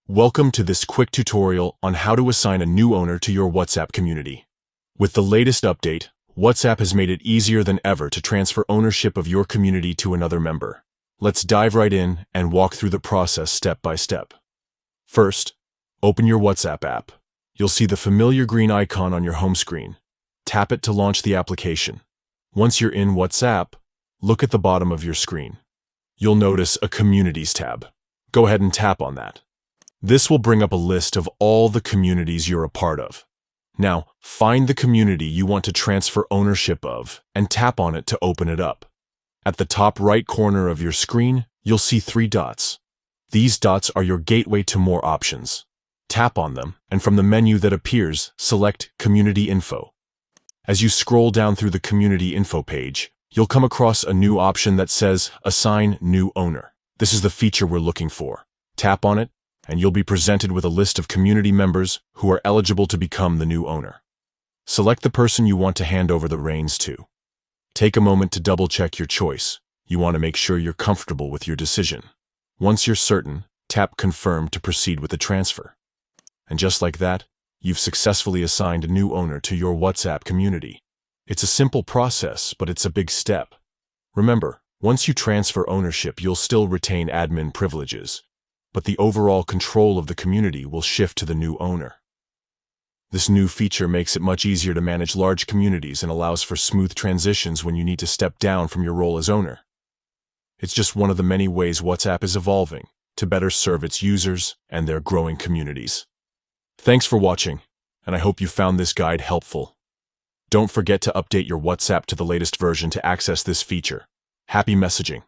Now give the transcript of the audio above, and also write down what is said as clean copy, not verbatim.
Welcome to this quick tutorial on how to assign a new owner to your WhatsApp community. With the latest update, WhatsApp has made it easier than ever to transfer ownership of your community to another member. Let's dive right in and walk through the process step by step. First, open your WhatsApp app. You'll see the familiar green icon on your home screen. Tap it to launch the application. Once you're in WhatsApp, look at the bottom of your screen. You'll notice a Communities tab. Go ahead and tap on that. This will bring up a list of all the communities you're a part of. Now, find the community you want to transfer ownership of and tap on it to open it up. At the top right corner of your screen, you'll see 3 dots. These dots are your gateway to more options. Tap on them, and from the menu that appears, select Community Info. As you scroll down through the Community Info page, you'll come across a new option that says Assign New Owner. This is the feature we're looking for. Tap on it, and you'll be presented with a list of community members who are eligible to become the new owner. Select the person you want to hand over the reins to. Take a moment to double-check your choice. You want to make sure you're comfortable with your decision. Once you're certain, tap Confirm to proceed with the transfer. And just like that, you've successfully assigned a new owner to your WhatsApp community. It's a simple process, but it's a big step. Remember, once you transfer ownership, you'll still retain admin privileges, but the overall control of the community will shift to the new owner. This new feature makes it much easier to manage large communities and allows for smooth transitions when you need to step down from your role as owner. It's just one of the many ways WhatsApp is evolving to better serve its users and their growing communities. Thanks for watching, and I hope you found this guide helpful. Don't forget to update your WhatsApp to the latest version to access this feature. Happy messaging!